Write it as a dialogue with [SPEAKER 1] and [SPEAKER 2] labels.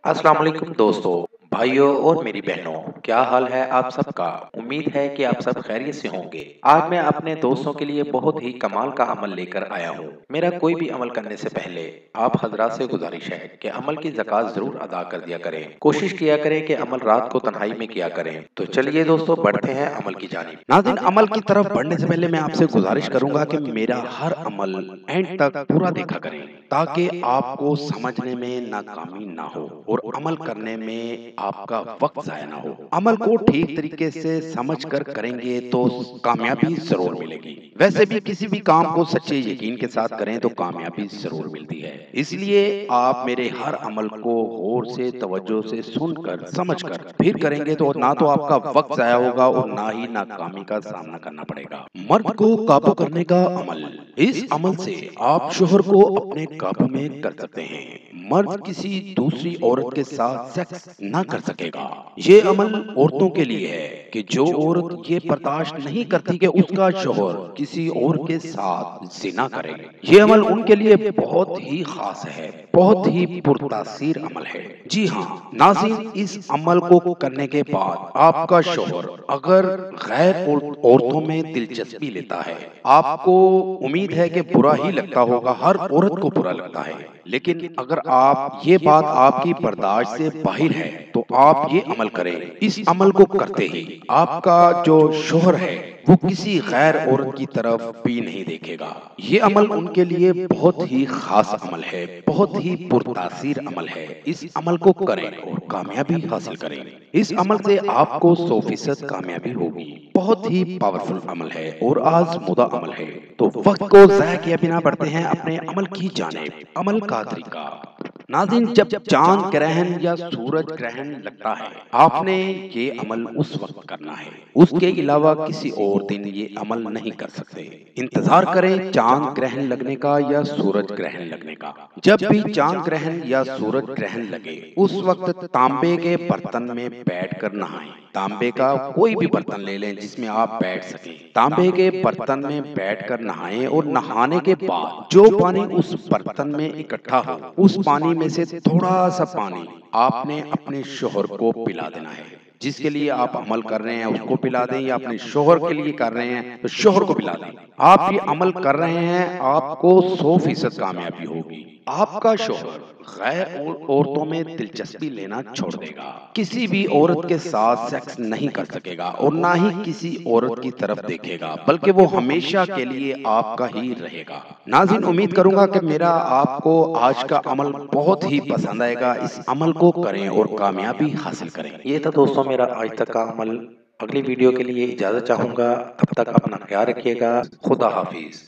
[SPEAKER 1] अस्सलाम वालेकुम दोस्तों, भाइयों और मेरी बहनों, क्या हाल है आप सबका। उम्मीद है कि आप सब खैरियत से होंगे। आज मैं अपने दोस्तों के लिए बहुत ही कमाल का अमल लेकर आया हूँ। मेरा कोई भी अमल करने से पहले आप हजरात से गुजारिश है कि अमल की ज़कात जरूर अदा कर दिया करें। कोशिश किया करें कि अमल रात को तन्हाई में किया करें। तो चलिए दोस्तों, बढ़ते हैं अमल की जानिब।
[SPEAKER 2] नाज़रीन, अमल की तरफ बढ़ने से पहले मैं आपसे गुजारिश करूंगा कि मेरा हर अमल एंड तक पूरा देखा करें, ताकि आपको समझने में नाकामी ना हो और अमल करने में आपका वक्त ज़ाया ना हो। अमल को ठीक तरीके से समझकर करेंगे तो कामयाबी ज़रूर मिलेगी। वैसे भी किसी भी काम को सच्चे यकीन के साथ करें तो कामयाबी ज़रूर मिलती है। इसलिए आप मेरे हर अमल को गौर से, तवज्जो से सुनकर, समझकर फिर करेंगे तो ना तो आपका वक्त ज़ाया होगा और ना ही नाकामी का सामना करना पड़ेगा। मर्द को काबू करने का अमल। इस अमल से आप शोहर को अपने काबू में कर सकते हैं। मर्द किसी दूसरी औरत के साथ सेक्स ना कर सकेगा। ये अमल औरतों के लिए है कि जो औरत ये बर्दाश्त नहीं करती कि उसका शोहर किसी और के साथ जिना करे। ये अमल उनके लिए बहुत ही खास है, बहुत ही पुरतासीर अमल है। जी हाँ नाज़रीन, इस अमल को करने के बाद आपका शोहर अगर गैर औरतों में दिलचस्पी लेता है, आपको उम्मीद है कि बुरा ही लगता होगा, हर औरत को बुरा लगता है, लेकिन अगर आप ये बात आपकी बर्दाश्त से बाहर है तो आप ये अमल करें। इस अमल को करते ही आपका जो शोहर है वो किसी गैर औरत की तरफ भी नहीं देखेगा। ये अमल उनके लिए बहुत ही खास अमल है, बहुत ही पुरतासीर अमल है। इस अमल को करें और कामयाबी हासिल करें। इस अमल से आपको 100% कामयाबी होगी। बहुत ही पावरफुल अमल है और आज़मूदा अमल है। तो वक्त को ज़ाया किए बिना बढ़ते हैं अपने अमल की जानिब। अमल का तरीका। नाज़रीन, जब चांद ग्रहण या सूरज ग्रहण लगता है, आपने ये अमल उस वक्त करना है। उसके अलावा किसी और दिन ये अमल नहीं कर सकते। इंतजार करें चांद ग्रहण लगने का या सूरज ग्रहण लगने का। जब भी चांद ग्रहण या सूरज ग्रहण लगे, उस वक्त तांबे के बर्तन में बैठकर नहाएं। तांबे का कोई भी बर्तन ले लें जिसमें आप बैठ सकें। तांबे के बर्तन में बैठकर नहाएं और नहाने के बाद जो पानी उस बर्तन में इकट्ठा हो, उस पानी में से थोड़ा सा पानी आपने अपने शोहर को पिला देना है। जिसके लिए आप अमल कर रहे हैं उसको पिला दें, या अपने शोहर के लिए कर रहे हैं तो शोहर को पिला दें। आप ये अमल कर रहे हैं, आपको 100% कामयाबी होगी। आपका शोहर गैर औरतों में दिलचस्पी लेना छोड़ देगा, किसी भी औरत के साथ सेक्स नहीं कर सकेगा और ना ही किसी औरत की तरफ देखेगा, बल्कि वो हमेशा के लिए आपका ही रहेगा। नाज़रीन, उम्मीद करूंगा कि मेरा आपको आज का अमल बहुत ही पसंद आएगा। इस अमल को करें और कामयाबी हासिल करें।
[SPEAKER 1] ये था दोस्तों मेरा आज तक का अमल। अगली वीडियो के लिए इजाज़त चाहूँगा। तब तक अपना ख्याल रखिएगा। खुदा हाफिज़।